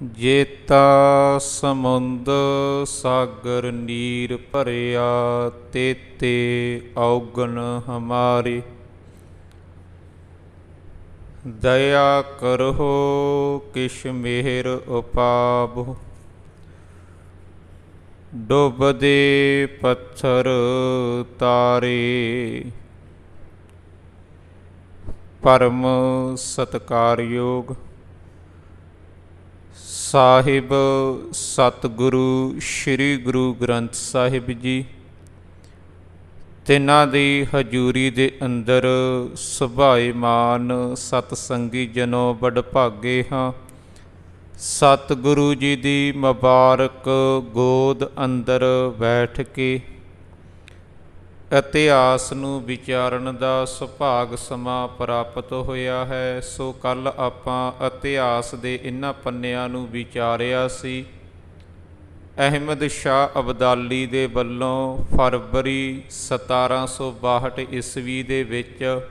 जेता समुंद सागर नीर भरिया, तेते औगन हमारी। दया करहो किश मेहर उपाबो, डुबदे पत्थर तारे। परम सत्कारयोग ਸਾਹਿਬ ਸਤਿਗੁਰੂ ਸ਼੍ਰੀ ਗੁਰੂ ਗ੍ਰੰਥ ਸਾਹਿਬ ਜੀ, ਤਿੰਨਾਂ ਦੀ ਹਜ਼ੂਰੀ ਦੇ ਅੰਦਰ ਸੁਭਾਏਮਾਨ ਸਤਸੰਗੀ ਜਨੋ ਵਡਭਾਗੇ ਹਾਂ। ਸਤਿਗੁਰੂ ਜੀ ਦੀ ਮੁਬਾਰਕ ਗੋਦ ਅੰਦਰ ਬੈਠ ਕੇ ਇਤਿਹਾਸ ਨੂੰ ਵਿਚਾਰਨ ਦਾ ਸੁਭਾਗ ਸਮਾਂ ਪ੍ਰਾਪਤ ਹੋਇਆ ਹੈ। ਸੋ ਕੱਲ੍ਹ ਆਪਾਂ ਇਤਿਹਾਸ ਦੇ ਇਹਨਾਂ ਪੰਨਿਆਂ ਨੂੰ ਵਿਚਾਰਿਆ ਸੀ। ਅਹਿਮਦ ਸ਼ਾਹ ਅਬਦਾਲੀ ਦੇ ਵੱਲੋਂ ਫਰਵਰੀ 1762 ਈਸਵੀ ਦੇ ਵਿੱਚ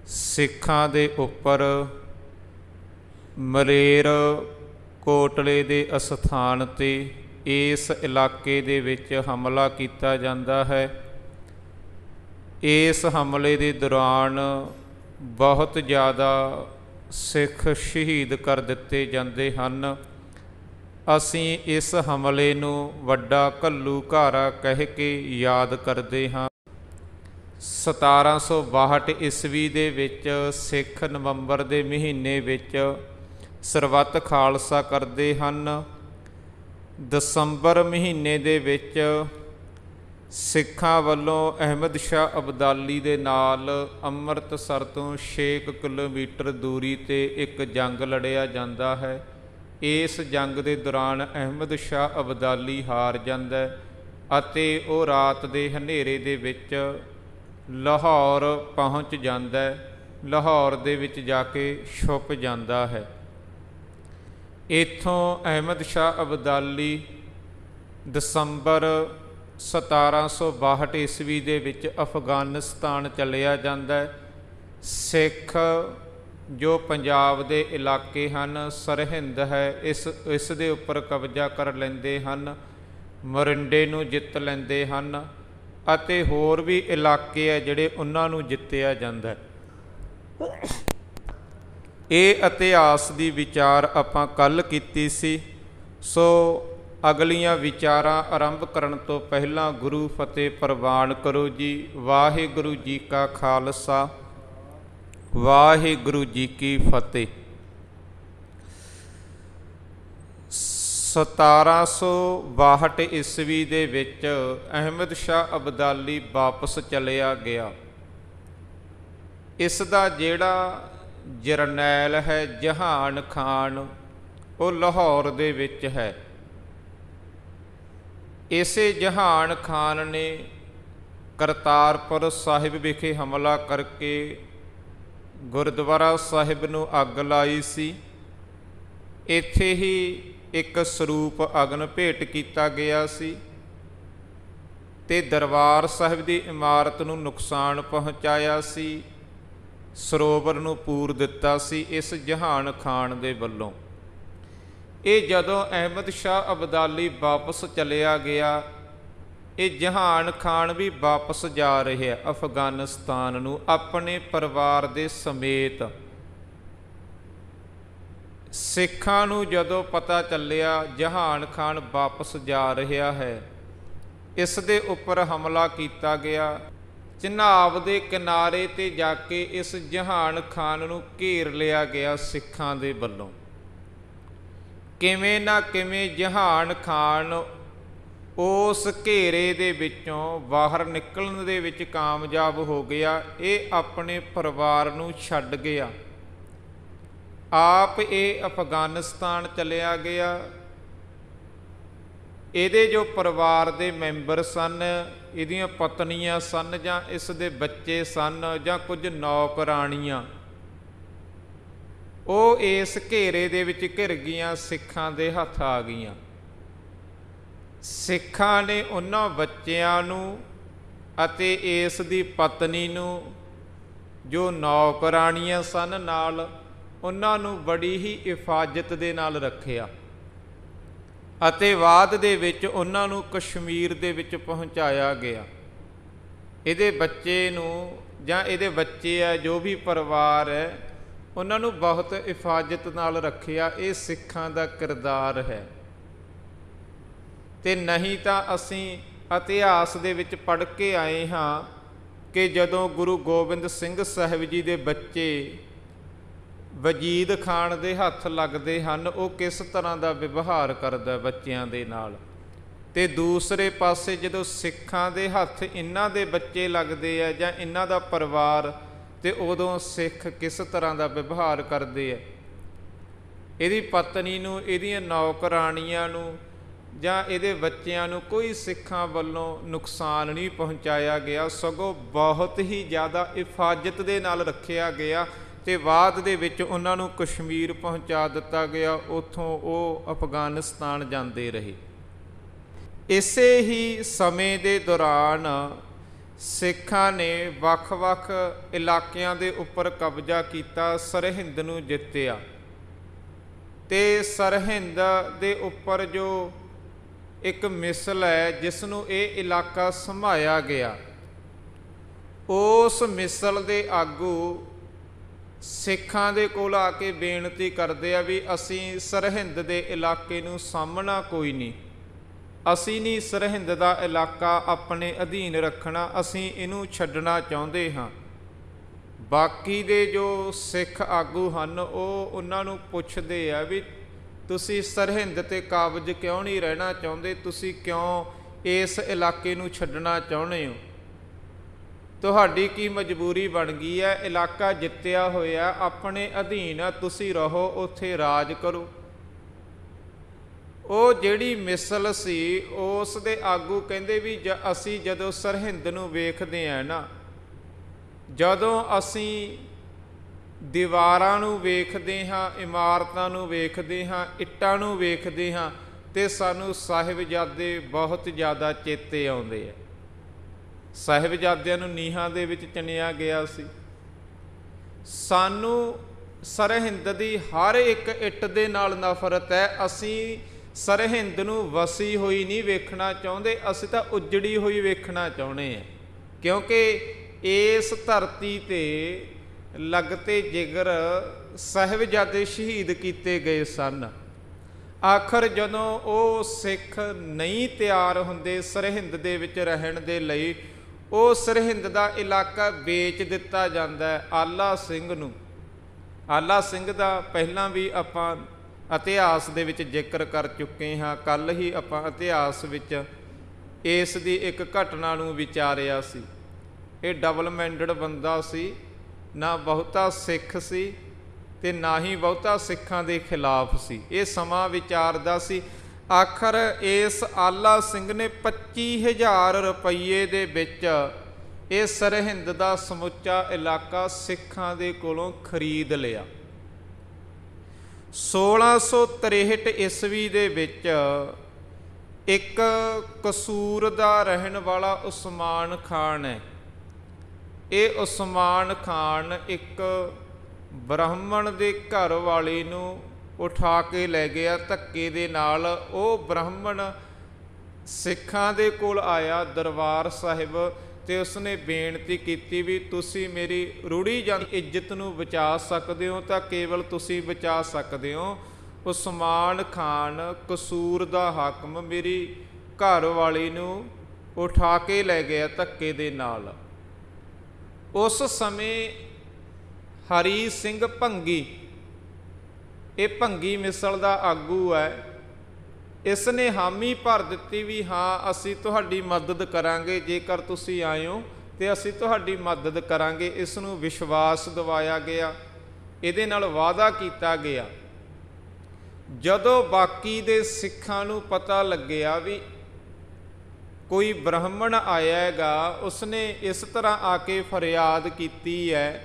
ਸਿੱਖਾਂ ਦੇ ਉੱਪਰ ਮਲੇਰ ਕੋਟਲੇ ਦੇ ਅਸਥਾਨ 'ਤੇ ਇਸ ਇਲਾਕੇ ਦੇ ਵਿੱਚ ਹਮਲਾ ਕੀਤਾ ਜਾਂਦਾ ਹੈ। ਇਸ ਹਮਲੇ ਦੇ ਦੌਰਾਨ ਬਹੁਤ ਜ਼ਿਆਦਾ ਸਿੱਖ ਸ਼ਹੀਦ ਕਰ ਦਿੱਤੇ ਜਾਂਦੇ ਹਨ। ਅਸੀਂ ਇਸ ਹਮਲੇ ਨੂੰ ਵੱਡਾ ਘੱਲੂਘਾਰਾ ਕਹਿ ਕੇ ਯਾਦ ਕਰਦੇ ਹਾਂ। 1762 ਈਸਵੀ ਦੇ ਵਿੱਚ ਸਿੱਖ ਨਵੰਬਰ ਦੇ ਮਹੀਨੇ ਵਿੱਚ ਸਰਬੱਤ ਖਾਲਸਾ ਕਰਦੇ ਹਨ। ਦਸੰਬਰ ਮਹੀਨੇ ਦੇ ਵਿੱਚ ਸਿੱਖਾਂ ਵੱਲੋਂ ਅਹਿਮਦ ਸ਼ਾਹ ਅਬਦਾਲੀ ਦੇ ਨਾਲ ਅੰਮ੍ਰਿਤਸਰ ਤੋਂ 6 ਕਿਲੋਮੀਟਰ ਦੂਰੀ 'ਤੇ ਇੱਕ ਜੰਗ ਲੜਿਆ ਜਾਂਦਾ ਹੈ। ਇਸ ਜੰਗ ਦੇ ਦੌਰਾਨ ਅਹਿਮਦ ਸ਼ਾਹ ਅਬਦਾਲੀ ਹਾਰ ਜਾਂਦਾ ਅਤੇ ਉਹ ਰਾਤ ਦੇ ਹਨੇਰੇ ਦੇ ਵਿੱਚ ਲਾਹੌਰ ਪਹੁੰਚ ਜਾਂਦਾ। ਲਾਹੌਰ ਦੇ ਵਿੱਚ ਜਾ ਕੇ ਛੁਪ ਜਾਂਦਾ ਹੈ। ਇੱਥੋਂ ਅਹਿਮਦ ਸ਼ਾਹ ਅਬਦਾਲੀ ਦਸੰਬਰ 1762 ਈਸਵੀ ਦੇ ਵਿੱਚ ਅਫਗਾਨਿਸਤਾਨ ਚਲਿਆ ਜਾਂਦਾ। ਸਿੱਖ ਜੋ ਪੰਜਾਬ ਦੇ ਇਲਾਕੇ ਹਨ, ਸਰਹਿੰਦ ਹੈ, ਇਸ ਦੇ ਉੱਪਰ ਕਬਜ਼ਾ ਕਰ ਲੈਂਦੇ ਹਨ। ਮੋਰਿੰਡੇ ਨੂੰ ਜਿੱਤ ਲੈਂਦੇ ਹਨ ਅਤੇ ਹੋਰ ਵੀ ਇਲਾਕੇ ਹੈ ਜਿਹੜੇ ਉਹਨਾਂ ਨੂੰ ਜਿੱਤਿਆ ਜਾਂਦਾ। ਇਹ ਇਤਿਹਾਸ ਦੀ ਵਿਚਾਰ ਆਪਾਂ ਕੱਲ੍ਹ ਕੀਤੀ ਸੀ। ਸੋ ਅਗਲੀਆਂ ਵਿਚਾਰਾਂ ਆਰੰਭ ਕਰਨ ਤੋਂ ਪਹਿਲਾਂ ਗੁਰੂ ਫਤਿਹ ਪ੍ਰਵਾਨ ਕਰੋ ਜੀ। ਵਾਹਿਗੁਰੂ ਜੀ ਕਾ ਖਾਲਸਾ, ਵਾਹਿਗੁਰੂ ਜੀ ਕੀ ਫਤਿਹ। 1762 ਈਸਵੀ ਦੇ ਵਿੱਚ ਅਹਿਮਦ ਸ਼ਾਹ ਅਬਦਾਲੀ ਵਾਪਸ ਚਲਿਆ ਗਿਆ। ਇਸ ਦਾ ਜਿਹੜਾ ਜਰਨੈਲ ਹੈ ਜਹਾਨ ਖਾਨ, ਉਹ ਲਾਹੌਰ ਦੇ ਵਿੱਚ ਹੈ। ਇਸੇ ਜਹਾਨ ਖਾਨ ਨੇ ਕਰਤਾਰਪੁਰ ਸਾਹਿਬ ਵਿਖੇ ਹਮਲਾ ਕਰਕੇ ਗੁਰਦੁਆਰਾ ਸਾਹਿਬ ਨੂੰ ਅੱਗ ਲਾਈ ਸੀ। ਇੱਥੇ ਹੀ ਇੱਕ ਸਰੂਪ ਅਗਨ ਭੇਟ ਕੀਤਾ ਗਿਆ ਸੀ ਅਤੇ ਦਰਬਾਰ ਸਾਹਿਬ ਦੀ ਇਮਾਰਤ ਨੂੰ ਨੁਕਸਾਨ ਪਹੁੰਚਾਇਆ ਸੀ। ਸਰੋਵਰ ਨੂੰ ਪੂਰ ਦਿੱਤਾ ਸੀ ਇਸ ਜਹਾਨ ਖਾਨ ਦੇ ਵੱਲੋਂ। ਇਹ ਜਦੋਂ ਅਹਿਮਦ ਸ਼ਾਹ ਅਬਦਾਲੀ ਵਾਪਸ ਚਲਿਆ ਗਿਆ, ਇਹ ਜਹਾਨ ਖਾਨ ਵੀ ਵਾਪਸ ਜਾ ਰਿਹਾ ਅਫਗਾਨਿਸਤਾਨ ਨੂੰ ਆਪਣੇ ਪਰਿਵਾਰ ਦੇ ਸਮੇਤ। ਸਿੱਖਾਂ ਨੂੰ ਜਦੋਂ ਪਤਾ ਚੱਲਿਆ ਜਹਾਨ ਖਾਨ ਵਾਪਸ ਜਾ ਰਿਹਾ ਹੈ, ਇਸ ਦੇ ਉੱਪਰ ਹਮਲਾ ਕੀਤਾ ਗਿਆ। ਚਨਾਬ ਦੇ ਕਿਨਾਰੇ 'ਤੇ ਜਾ ਕੇ ਇਸ ਜਹਾਨ ਖਾਨ ਨੂੰ ਘੇਰ ਲਿਆ ਗਿਆ ਸਿੱਖਾਂ ਦੇ ਵੱਲੋਂ। ਕਿਵੇਂ ਨਾ ਕਿਵੇਂ ਜਹਾਨ ਖਾਨ ਉਸ ਘੇਰੇ ਦੇ ਵਿੱਚੋਂ ਬਾਹਰ ਨਿਕਲਣ ਦੇ ਵਿੱਚ ਕਾਮਯਾਬ ਹੋ ਗਿਆ। ਇਹ ਆਪਣੇ ਪਰਿਵਾਰ ਨੂੰ ਛੱਡ ਗਿਆ, ਆਪ ਇਹ ਅਫਗਾਨਿਸਤਾਨ ਚਲਿਆ ਗਿਆ। ਇਹਦੇ ਜੋ ਪਰਿਵਾਰ ਦੇ ਮੈਂਬਰ ਸਨ, ਇਹਦੀਆਂ ਪਤਨੀਆਂ ਸਨ ਜਾਂ ਇਸ ਦੇ ਬੱਚੇ ਸਨ ਜਾਂ ਕੁਝ ਨੌਕਰਾਣੀਆਂ, ਉਹ ਇਸ ਘੇਰੇ ਦੇ ਵਿੱਚ ਘਿਰ ਗਈਆਂ, ਸਿੱਖਾਂ ਦੇ ਹੱਥ ਆ ਗਈਆਂ। ਸਿੱਖਾਂ ਨੇ ਉਹਨਾਂ ਬੱਚਿਆਂ ਨੂੰ ਅਤੇ ਇਸ ਦੀ ਪਤਨੀ ਨੂੰ, ਜੋ ਨੌਕਰਾਣੀਆਂ ਸਨ ਨਾਲ, ਉਹਨਾਂ ਨੂੰ ਬੜੀ ਹੀ ਹਿਫਾਜ਼ਤ ਦੇ ਨਾਲ ਰੱਖਿਆ ਅਤੇ ਬਾਅਦ ਦੇ ਵਿੱਚ ਉਹਨਾਂ ਨੂੰ ਕਸ਼ਮੀਰ ਦੇ ਵਿੱਚ ਪਹੁੰਚਾਇਆ ਗਿਆ। ਇਹਦੇ ਬੱਚੇ ਨੂੰ ਜਾਂ ਇਹਦੇ ਬੱਚੇ ਹੈ, ਜੋ ਵੀ ਪਰਿਵਾਰ ਹੈ, ਉਹਨਾਂ ਨੂੰ ਬਹੁਤ ਹਿਫਾਜ਼ਤ ਨਾਲ ਰੱਖਿਆ। ਇਹ ਸਿੱਖਾਂ ਦਾ ਕਿਰਦਾਰ ਹੈ। ਤੇ ਨਹੀਂ ਤਾਂ ਅਸੀਂ ਇਤਿਹਾਸ ਦੇ ਵਿੱਚ ਪੜ੍ਹ ਕੇ ਆਏ ਹਾਂ ਕਿ ਜਦੋਂ ਗੁਰੂ ਗੋਬਿੰਦ ਸਿੰਘ ਸਾਹਿਬ ਜੀ ਦੇ ਬੱਚੇ ਵਜੀਦ ਖਾਨ ਦੇ ਹੱਥ ਲੱਗਦੇ ਹਨ, ਉਹ ਕਿਸ ਤਰ੍ਹਾਂ ਦਾ ਵਿਵਹਾਰ ਕਰਦਾ ਬੱਚਿਆਂ ਦੇ ਨਾਲ। ਤੇ ਦੂਸਰੇ ਪਾਸੇ ਜਦੋਂ ਸਿੱਖਾਂ ਦੇ ਹੱਥ ਇਹਨਾਂ ਦੇ ਬੱਚੇ ਲੱਗਦੇ ਆ ਜਾਂ ਇਹਨਾਂ ਦਾ ਪਰਿਵਾਰ, ਤੇ ਉਦੋਂ ਸਿੱਖ ਕਿਸ ਤਰ੍ਹਾਂ ਦਾ ਵਿਵਹਾਰ ਕਰਦੇ ਆ। ਇਹਦੀ ਪਤਨੀ ਨੂੰ, ਇਹਦੀਆਂ ਨੌਕਰਾਣੀਆਂ ਨੂੰ ਜਾਂ ਇਹਦੇ ਬੱਚਿਆਂ ਨੂੰ ਕੋਈ ਸਿੱਖਾਂ ਵੱਲੋਂ ਨੁਕਸਾਨ ਨਹੀਂ ਪਹੁੰਚਾਇਆ ਗਿਆ, ਸਗੋਂ ਬਹੁਤ ਹੀ ਜ਼ਿਆਦਾ ਹਿਫਾਜ਼ਤ ਦੇ ਨਾਲ ਰੱਖਿਆ ਗਿਆ। ਤੇ ਬਾਅਦ ਦੇ ਵਿੱਚ ਉਹਨਾਂ ਨੂੰ ਕਸ਼ਮੀਰ ਪਹੁੰਚਾ ਦਿੱਤਾ ਗਿਆ। ਉੱਥੋਂ ਉਹ ਅਫਗਾਨਿਸਤਾਨ ਜਾਂਦੇ ਰਹੇ। ਇਸੇ ਹੀ ਸਮੇਂ ਦੇ ਦੌਰਾਨ ਸਿੱਖਾਂ ਨੇ ਵੱਖ-ਵੱਖ ਇਲਾਕਿਆਂ ਦੇ ਉੱਪਰ ਕਬਜ਼ਾ ਕੀਤਾ, ਸਰਹਿੰਦ ਨੂੰ ਜਿੱਤਿਆ। ਤੇ ਸਰਹਿੰਦ ਦੇ ਉੱਪਰ ਜੋ ਇੱਕ ਮਿਸਲ ਹੈ ਜਿਸ ਨੂੰ ਇਹ ਇਲਾਕਾ ਸੰਭਾਇਆ ਗਿਆ, ਉਸ ਮਿਸਲ ਦੇ ਆਗੂ ਸਿੱਖਾਂ ਦੇ ਕੋਲ ਆ ਕੇ ਬੇਨਤੀ ਕਰਦੇ ਆ ਵੀ ਅਸੀਂ ਸਰਹਿੰਦ ਦੇ ਇਲਾਕੇ ਨੂੰ ਸਾਂਭਣਾ ਕੋਈ ਨਹੀਂ, ਅਸੀਂ ਨਹੀਂ ਸਰਹਿੰਦ ਦਾ ਇਲਾਕਾ ਆਪਣੇ ਅਧੀਨ ਰੱਖਣਾ, ਅਸੀਂ ਇਹਨੂੰ ਛੱਡਣਾ ਚਾਹੁੰਦੇ ਹਾਂ। ਬਾਕੀ ਦੇ ਜੋ ਸਿੱਖ ਆਗੂ ਹਨ ਉਹ ਉਹਨਾਂ ਨੂੰ ਪੁੱਛਦੇ ਆ ਵੀ ਤੁਸੀਂ ਸਰਹਿੰਦ 'ਤੇ ਕਾਬਜ਼ ਕਿਉਂ ਨਹੀਂ ਰਹਿਣਾ ਚਾਹੁੰਦੇ, ਤੁਸੀਂ ਕਿਉਂ ਇਸ ਇਲਾਕੇ ਨੂੰ ਛੱਡਣਾ ਚਾਹੁੰਦੇ ਹੋ, ਤੁਹਾਡੀ ਕੀ ਮਜਬੂਰੀ ਬਣ ਗਈ ਹੈ, ਇਲਾਕਾ ਜਿੱਤਿਆ ਹੋਇਆ ਆਪਣੇ ਅਧੀਨ ਆ, ਤੁਸੀਂ ਰਹੋ ਉੱਥੇ ਰਾਜ ਕਰੋ। ਉਹ ਜਿਹੜੀ ਮਿਸਲ ਸੀ ਉਸ ਦੇ ਆਗੂ ਕਹਿੰਦੇ ਵੀ ਅਸੀਂ ਜਦੋਂ ਸਰਹਿੰਦ ਨੂੰ ਵੇਖਦੇ ਹਾਂ ਨਾ, ਜਦੋਂ ਅਸੀਂ ਦੀਵਾਰਾਂ ਨੂੰ ਵੇਖਦੇ ਹਾਂ, ਇਮਾਰਤਾਂ ਨੂੰ ਵੇਖਦੇ ਹਾਂ, ਇੱਟਾਂ ਨੂੰ ਵੇਖਦੇ ਹਾਂ, ਤੇ ਸਾਨੂੰ ਸਾਹਿਬਜ਼ਾਦੇ ਬਹੁਤ ਜ਼ਿਆਦਾ ਚੇਤੇ ਆਉਂਦੇ ਆ। ਸਾਹਿਬਜ਼ਾਦਿਆਂ ਨੂੰ ਨੀਹਾਂ ਦੇ ਵਿੱਚ ਚਿਣਿਆ ਗਿਆ ਸੀ। ਸਾਨੂੰ ਸਰਹਿੰਦ ਦੀ ਹਰ ਇੱਕ ਇੱਟ ਦੇ ਨਾਲ ਨਫ਼ਰਤ ਹੈ। ਅਸੀਂ ਸਰਹਿੰਦ ਨੂੰ ਵਸੀ ਹੋਈ ਨਹੀਂ ਵੇਖਣਾ ਚਾਹੁੰਦੇ, ਅਸੀਂ ਤਾਂ ਉਜੜੀ ਹੋਈ ਵੇਖਣਾ ਚਾਹੁੰਦੇ ਹਾਂ, ਕਿਉਂਕਿ ਇਸ ਧਰਤੀ 'ਤੇ ਲਗਤੇ ਜਿਗਰ ਸਾਹਿਬਜ਼ਾਦੇ ਸ਼ਹੀਦ ਕੀਤੇ ਗਏ ਸਨ। ਆਖਰ ਜਦੋਂ ਉਹ ਸਿੱਖ ਨਹੀਂ ਤਿਆਰ ਹੁੰਦੇ ਸਰਹਿੰਦ ਦੇ ਵਿੱਚ ਰਹਿਣ ਦੇ ਲਈ, ਉਹ ਸਰਹਿੰਦ ਦਾ ਇਲਾਕਾ ਵੇਚ ਦਿੱਤਾ ਜਾਂਦਾ ਹੈ ਆਲਾ ਸਿੰਘ ਨੂੰ। ਆਲਾ ਸਿੰਘ ਦਾ ਪਹਿਲਾਂ ਵੀ ਆਪਾਂ ਇਤਿਹਾਸ ਦੇ ਵਿੱਚ ਜ਼ਿਕਰ ਕਰ ਚੁੱਕੇ ਹਾਂ। ਕੱਲ੍ਹ ਹੀ ਆਪਾਂ ਇਤਿਹਾਸ ਵਿੱਚ ਇਸ ਦੀ ਇੱਕ ਘਟਨਾ ਨੂੰ ਵਿਚਾਰਿਆ ਸੀ। ਇਹ ਡਬਲ ਮਾਈਂਡਡ ਬੰਦਾ ਸੀ, ਨਾ ਬਹੁਤਾ ਸਿੱਖ ਸੀ ਤੇ ਨਾ ਹੀ ਬਹੁਤਾ ਸਿੱਖਾਂ ਦੇ ਖਿਲਾਫ ਸੀ। ਇਹ ਸਮਾਂ ਵਿਚਾਰਦਾ ਸੀ। ਆਖਰ ਇਸ ਆਲਾ ਸਿੰਘ ਨੇ 25,000 ਰੁਪਈਏ ਦੇ ਵਿੱਚ ਇਹ ਸਰਹਿੰਦ ਦਾ ਸਮੁੱਚਾ ਇਲਾਕਾ ਸਿੱਖਾਂ ਦੇ ਕੋਲੋਂ ਖਰੀਦ ਲਿਆ। 1663 ਈਸਵੀ ਦੇ ਵਿੱਚ ਇੱਕ ਕਸੂਰ ਦਾ ਰਹਿਣ ਵਾਲਾ ਉਸਮਾਨ ਖਾਨ ਹੈ। ਇਹ ਉਸਮਾਨ ਖਾਨ ਇੱਕ ਬ੍ਰਾਹਮਣ ਦੇ ਘਰ ਵਾਲੀ ਨੂੰ ਉਠਾ ਕੇ ਲੈ ਗਿਆ ਧੱਕੇ ਦੇ ਨਾਲ। ਉਹ ਬ੍ਰਾਹਮਣ ਸਿੱਖਾਂ ਦੇ ਕੋਲ ਆਇਆ ਦਰਬਾਰ ਸਾਹਿਬ, ਤੇ ਉਸਨੇ ਬੇਨਤੀ ਕੀਤੀ ਵੀ ਤੁਸੀਂ ਮੇਰੀ ਰੂੜੀ ਜਾਂ ਇੱਜ਼ਤ ਨੂੰ ਬਚਾ ਸਕਦੇ ਹੋ ਤਾਂ ਕੇਵਲ ਤੁਸੀਂ ਬਚਾ ਸਕਦੇ ਹੋ। ਉਸਮਾਨ ਖਾਨ ਕਸੂਰ ਦਾ ਹਾਕਮ ਮੇਰੀ ਘਰ ਵਾਲੀ ਨੂੰ ਉਠਾ ਕੇ ਲੈ ਗਿਆ ਧੱਕੇ ਦੇ ਨਾਲ। ਉਸ ਸਮੇਂ ਹਰੀ ਸਿੰਘ ਭੰਗੀ, ਇਹ ਭੰਗੀ ਮਿਸਲ ਦਾ ਆਗੂ ਹੈ, ਇਸ ਨੇ ਹਾਮੀ ਭਰ ਦਿੱਤੀ ਵੀ ਹਾਂ ਅਸੀਂ ਤੁਹਾਡੀ ਮਦਦ ਕਰਾਂਗੇ, ਜੇਕਰ ਤੁਸੀਂ ਆਏ ਹੋ ਤੇ ਅਸੀਂ ਤੁਹਾਡੀ ਮਦਦ ਕਰਾਂਗੇ। ਇਸ ਨੂੰ ਵਿਸ਼ਵਾਸ ਦਿਵਾਇਆ ਗਿਆ, ਇਹਦੇ ਨਾਲ ਵਾਅਦਾ ਕੀਤਾ ਗਿਆ। ਜਦੋਂ ਬਾਕੀ ਦੇ ਸਿੱਖਾਂ ਨੂੰ ਪਤਾ ਲੱਗਿਆ ਵੀ ਕੋਈ ਬ੍ਰਾਹਮਣ ਆਇਆ ਹੈਗਾ, ਉਸਨੇ ਇਸ ਤਰ੍ਹਾਂ ਆ ਕੇ ਫਰਿਆਦ ਕੀਤੀ ਹੈ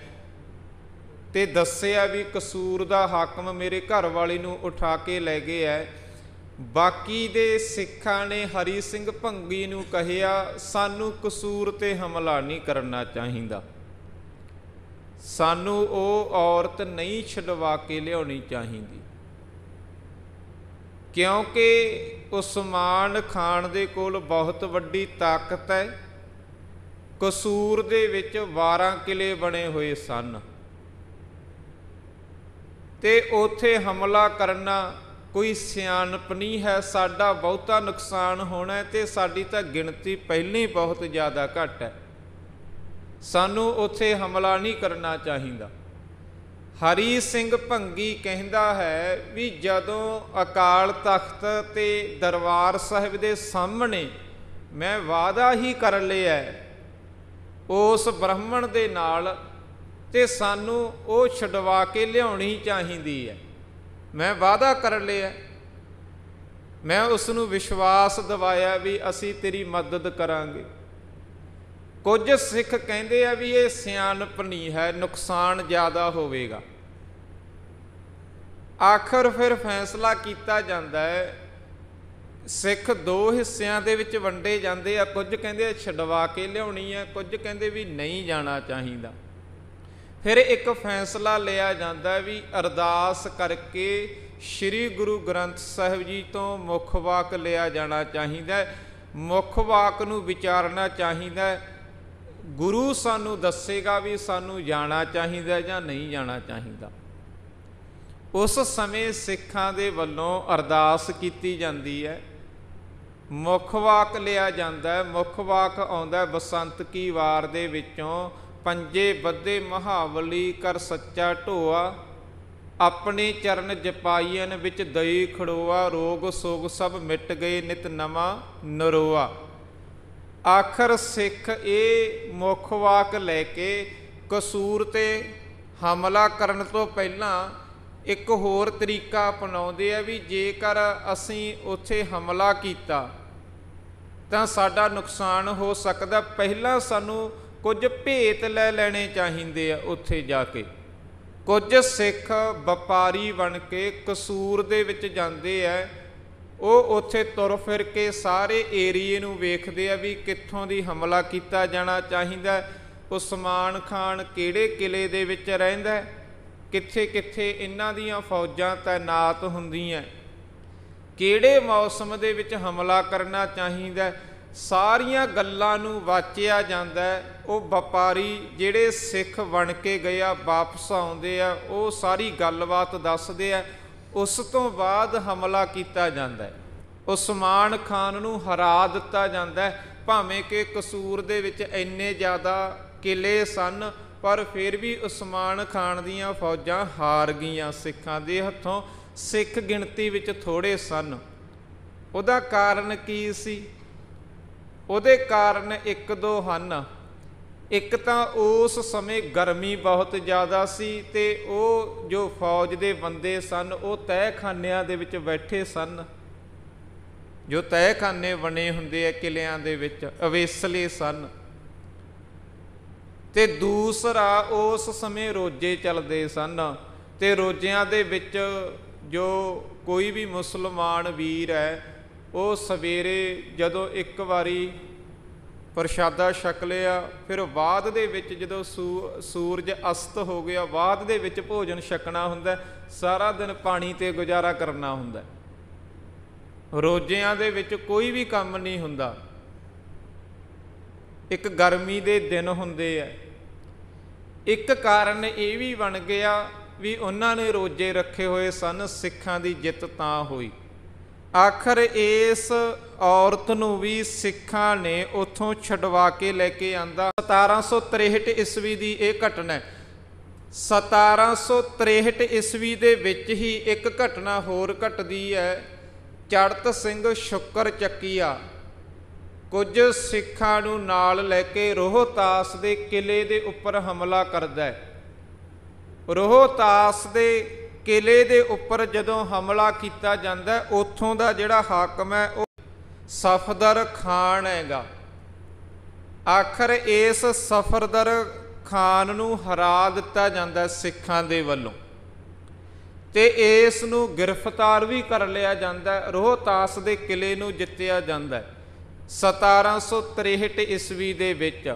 ਤੇ ਦੱਸਿਆ ਵੀ ਕਸੂਰ ਦਾ ਹਾਕਮ ਮੇਰੇ ਘਰ ਵਾਲੀ ਨੂੰ ਉਠਾ ਕੇ ਲੈ ਗਏ ਹੈ, ਬਾਕੀ ਦੇ ਸਿੱਖਾਂ ਨੇ ਹਰੀ ਸਿੰਘ ਭੰਗੀ ਨੂੰ ਕਹਿਆ ਸਾਨੂੰ ਕਸੂਰ 'ਤੇ ਹਮਲਾ ਨਹੀਂ ਕਰਨਾ ਚਾਹੀਦਾ, ਸਾਨੂੰ ਉਹ ਔਰਤ ਨਹੀਂ ਛਡਵਾ ਕੇ ਲਿਆਉਣੀ ਚਾਹੀਦੀ, ਕਿਉਂਕਿ ਉਸਮਾਨ ਖਾਨ ਦੇ ਕੋਲ ਬਹੁਤ ਵੱਡੀ ਤਾਕਤ ਹੈ। ਕਸੂਰ ਦੇ ਵਿੱਚ 12 ਕਿਲੇ ਬਣੇ ਹੋਏ ਸਨ ਤੇ ਉੱਥੇ ਹਮਲਾ ਕਰਨਾ ਕੋਈ ਸਿਆਣਪ ਨਹੀਂ ਹੈ। ਸਾਡਾ ਬਹੁਤਾ ਨੁਕਸਾਨ ਹੋਣਾ ਹੈ ਤੇ ਸਾਡੀ ਤਾਂ ਗਿਣਤੀ ਪਹਿਲਾਂ ਹੀ ਬਹੁਤ ਜ਼ਿਆਦਾ ਘੱਟ ਹੈ। ਸਾਨੂੰ ਉੱਥੇ ਹਮਲਾ ਨਹੀਂ ਕਰਨਾ ਚਾਹੀਦਾ। ਹਰੀ ਸਿੰਘ ਭੰਗੀ ਕਹਿੰਦਾ ਹੈ ਵੀ ਜਦੋਂ ਅਕਾਲ ਤਖਤ ਤੇ ਦਰਬਾਰ ਸਾਹਿਬ ਦੇ ਸਾਹਮਣੇ ਮੈਂ ਵਾਅਦਾ ਹੀ ਕਰ ਲਿਆ ਉਸ ਬ੍ਰਾਹਮਣ ਦੇ ਨਾਲ, ਤੇ ਸਾਨੂੰ ਉਹ ਛਡਵਾ ਕੇ ਲਿਆਉਣੀ ਚਾਹੀਦੀ ਹੈ। ਮੈਂ ਵਾਅਦਾ ਕਰ ਲਿਆ, ਮੈਂ ਉਸ ਨੂੰ ਵਿਸ਼ਵਾਸ ਦਿਵਾਇਆ ਵੀ ਅਸੀਂ ਤੇਰੀ ਮਦਦ ਕਰਾਂਗੇ। ਕੁਝ ਸਿੱਖ ਕਹਿੰਦੇ ਆ ਵੀ ਇਹ ਸਿਆਣਪ ਨਹੀਂ ਹੈ, ਨੁਕਸਾਨ ਜ਼ਿਆਦਾ ਹੋਵੇਗਾ। ਆਖਰ ਫਿਰ ਫੈਸਲਾ ਕੀਤਾ ਜਾਂਦਾ ਹੈ। ਸਿੱਖ 2 ਹਿੱਸਿਆਂ ਦੇ ਵਿੱਚ ਵੰਡੇ ਜਾਂਦੇ ਆ। ਕੁਝ ਕਹਿੰਦੇ ਛਡਵਾ ਕੇ ਲਿਆਉਣੀ ਹੈ, ਕੁਝ ਕਹਿੰਦੇ ਵੀ ਨਹੀਂ ਜਾਣਾ ਚਾਹੀਦਾ। ਫਿਰ ਇੱਕ ਫੈਸਲਾ ਲਿਆ ਜਾਂਦਾ ਵੀ ਅਰਦਾਸ ਕਰਕੇ ਸ੍ਰੀ ਗੁਰੂ ਗ੍ਰੰਥ ਸਾਹਿਬ ਜੀ ਤੋਂ ਮੁੱਖ ਵਾਕ ਲਿਆ ਜਾਣਾ ਚਾਹੀਦਾ। ਮੁੱਖ ਵਾਕ ਨੂੰ ਵਿਚਾਰਨਾ ਚਾਹੀਦਾ। ਗੁਰੂ ਸਾਨੂੰ ਦੱਸੇਗਾ ਵੀ ਸਾਨੂੰ ਜਾਣਾ ਚਾਹੀਦਾ ਜਾਂ ਨਹੀਂ ਜਾਣਾ ਚਾਹੀਦਾ। ਉਸ ਸਮੇਂ ਸਿੱਖਾਂ ਦੇ ਵੱਲੋਂ ਅਰਦਾਸ ਕੀਤੀ ਜਾਂਦੀ ਹੈ, ਮੁੱਖ ਵਾਕ ਲਿਆ ਜਾਂਦਾ ਹੈ। ਮੁੱਖ ਵਾਕ ਆਉਂਦਾ ਬਸੰਤ ਕੀ ਵਾਰ ਦੇ ਵਿੱਚੋਂ, ਪੰਜੇ ਬੱਧੇ ਮਹਾਬਲੀ ਕਰ ਸੱਚਾ ਢੋਆ, ਆਪਣੇ ਚਰਨ ਜਪਾਈਨ ਵਿੱਚ ਦਈ ਖੜੋਆ, ਰੋਗ ਸੋਗ ਸਭ ਮਿਟ ਗਏ ਨਿਤ ਨਵਾਂ ਨਰੋਆ। ਆਖਰ ਸਿੱਖ ਇਹ ਮੁੱਖ ਵਾਕ ਲੈ ਕੇ ਕਸੂਰ ਤੇ ਹਮਲਾ ਕਰਨ ਤੋਂ ਪਹਿਲਾਂ ਇੱਕ ਹੋਰ ਤਰੀਕਾ ਅਪਣਾਉਂਦੇ ਆ ਵੀ ਜੇਕਰ ਅਸੀਂ ਉੱਥੇ ਹਮਲਾ ਕੀਤਾ ਤਾਂ ਸਾਡਾ ਨੁਕਸਾਨ ਹੋ ਸਕਦਾ। ਪਹਿਲਾਂ ਸਾਨੂੰ ਕੁਝ ਭੇਤ ਲੈ ਲੈਣੇ ਚਾਹੀਦੇ ਆ। ਉੱਥੇ ਜਾ ਕੇ ਕੁਝ ਸਿੱਖ ਵਪਾਰੀ ਬਣ ਕੇ ਕਸੂਰ ਦੇ ਵਿੱਚ ਜਾਂਦੇ ਆ। ਉਹ ਉੱਥੇ ਤੁਰ ਫਿਰ ਕੇ ਸਾਰੇ ਏਰੀਏ ਨੂੰ ਵੇਖਦੇ ਆ ਵੀ ਕਿੱਥੋਂ ਦੀ ਹਮਲਾ ਕੀਤਾ ਜਾਣਾ ਚਾਹੀਦਾ। ਉਸਮਾਨ ਖਾਨ ਕਿਹੜੇ ਕਿਲੇ ਦੇ ਵਿੱਚ ਰਹਿੰਦਾ, ਕਿੱਥੇ ਕਿੱਥੇ ਇਹਨਾਂ ਦੀਆਂ ਫੌਜਾਂ ਤੈਨਾਤ ਹੁੰਦੀਆਂ, ਕਿਹੜੇ ਮੌਸਮ ਦੇ ਵਿੱਚ ਹਮਲਾ ਕਰਨਾ ਚਾਹੀਦਾ। ਸਾਰੀਆਂ ਗੱਲਾਂ ਨੂੰ ਵਾਚਿਆ ਜਾਂਦਾ। ਉਹ ਵਪਾਰੀ ਜਿਹੜੇ ਸਿੱਖ ਬਣ ਕੇ ਗਏ ਆ ਵਾਪਸ ਆਉਂਦੇ ਆ, ਉਹ ਸਾਰੀ ਗੱਲਬਾਤ ਦੱਸਦੇ ਆ। ਉਸ ਤੋਂ ਬਾਅਦ ਹਮਲਾ ਕੀਤਾ ਜਾਂਦਾ। ਉਸਮਾਨ ਖਾਨ ਨੂੰ ਹਰਾ ਦਿੱਤਾ ਜਾਂਦਾ। ਭਾਵੇਂ ਕਿ ਕਸੂਰ ਦੇ ਵਿੱਚ ਇੰਨੇ ਜ਼ਿਆਦਾ ਕਿਲੇ ਸਨ, ਪਰ ਫਿਰ ਵੀ ਉਸਮਾਨ ਖਾਨ ਦੀਆਂ ਫੌਜਾਂ ਹਾਰ ਗਈਆਂ ਸਿੱਖਾਂ ਦੇ ਹੱਥੋਂ। ਸਿੱਖ ਗਿਣਤੀ ਵਿੱਚ ਥੋੜ੍ਹੇ ਸਨ। ਉਹਦਾ ਕਾਰਨ ਕੀ ਸੀ? ਉਹਦੇ ਕਾਰਨ 1-2 ਹਨ। ਇੱਕ ਤਾਂ ਉਸ ਸਮੇਂ ਗਰਮੀ ਬਹੁਤ ਜ਼ਿਆਦਾ ਸੀ ਤੇ ਉਹ ਜੋ ਫੌਜ ਦੇ ਬੰਦੇ ਸਨ ਉਹ ਤਹਿਖਾਨਿਆਂ ਦੇ ਵਿੱਚ ਬੈਠੇ ਸਨ। ਜੋ ਤਹਿਖਾਨੇ ਬਣੇ ਹੁੰਦੇ ਆ ਕਿਲਿਆਂ ਦੇ ਵਿੱਚ, ਅਵੇਸਲੇ ਸਨ। ਤੇ ਦੂਸਰਾ ਉਸ ਸਮੇਂ ਰੋਜ਼ੇ ਚੱਲਦੇ ਸਨ ਤੇ ਰੋਜ਼ਿਆਂ ਦੇ ਵਿੱਚ ਜੋ ਕੋਈ ਵੀ ਮੁਸਲਮਾਨ ਵੀਰ ਹੈ ਉਹ ਸਵੇਰੇ ਜਦੋਂ ਇੱਕ ਵਾਰੀ ਪ੍ਰਸ਼ਾਦਾ ਛਕ ਲਿਆ, ਫਿਰ ਬਾਅਦ ਦੇ ਵਿੱਚ ਜਦੋਂ ਸੂਰਜ ਅਸਤ ਹੋ ਗਿਆ ਬਾਅਦ ਦੇ ਵਿੱਚ ਭੋਜਨ ਛਕਣਾ ਹੁੰਦਾ। ਸਾਰਾ ਦਿਨ ਪਾਣੀ 'ਤੇ ਗੁਜ਼ਾਰਾ ਕਰਨਾ ਹੁੰਦਾ। ਰੋਜ਼ਿਆਂ ਦੇ ਵਿੱਚ ਕੋਈ ਵੀ ਕੰਮ ਨਹੀਂ ਹੁੰਦਾ। ਇੱਕ ਗਰਮੀ ਦੇ ਦਿਨ ਹੁੰਦੇ ਆ। ਇੱਕ ਕਾਰਨ ਇਹ ਵੀ ਬਣ ਗਿਆ ਵੀ ਉਹਨਾਂ ਨੇ ਰੋਜ਼ੇ ਰੱਖੇ ਹੋਏ ਸਨ। ਸਿੱਖਾਂ ਦੀ ਜਿੱਤ ਤਾਂ ਹੋਈ। ਆਖਰ ਇਸ ਔਰਤ ਨੂੰ ਵੀ ਸਿੱਖਾਂ ਨੇ ਉੱਥੋਂ ਛਡਵਾ ਕੇ ਲੈ ਕੇ ਆਂਦਾ। 1763 ਈਸਵੀ ਦੀ ਇਹ ਘਟਨਾ। 1763 ਈਸਵੀ ਦੇ ਵਿੱਚ ਹੀ ਇੱਕ ਘਟਨਾ ਹੋਰ ਘਟਦੀ ਹੈ। ਚੜਤ ਸਿੰਘ ਸ਼ੁਕਰ ਚੱਕੀਆ ਕੁਝ ਸਿੱਖਾਂ ਨੂੰ ਨਾਲ ਲੈ ਕੇ ਰੋਹਤਾਸ ਦੇ ਕਿਲੇ ਦੇ ਉੱਪਰ ਹਮਲਾ ਕਰਦਾ ਹੈ। ਰੋਹਤਾਸ ਦੇ ਕਿਲੇ ਦੇ ਉੱਪਰ ਜਦੋਂ ਹਮਲਾ ਕੀਤਾ ਜਾਂਦਾ, ਉੱਥੋਂ ਦਾ ਜਿਹੜਾ ਹਾਕਮ ਹੈ ਉਹ ਸਫਦਰ ਖਾਨ ਹੈਗਾ। ਆਖਰ ਇਸ ਸਫਦਰ ਖਾਨ ਨੂੰ ਹਰਾ ਦਿੱਤਾ ਜਾਂਦਾ ਸਿੱਖਾਂ ਦੇ ਵੱਲੋਂ ਤੇ ਇਸ ਨੂੰ ਗ੍ਰਿਫਤਾਰ ਵੀ ਕਰ ਲਿਆ ਜਾਂਦਾ। ਰੋਹਤਾਸ ਦੇ ਕਿਲੇ ਨੂੰ ਜਿੱਤਿਆ ਜਾਂਦਾ 1763 ਈਸਵੀ ਦੇ ਵਿੱਚ।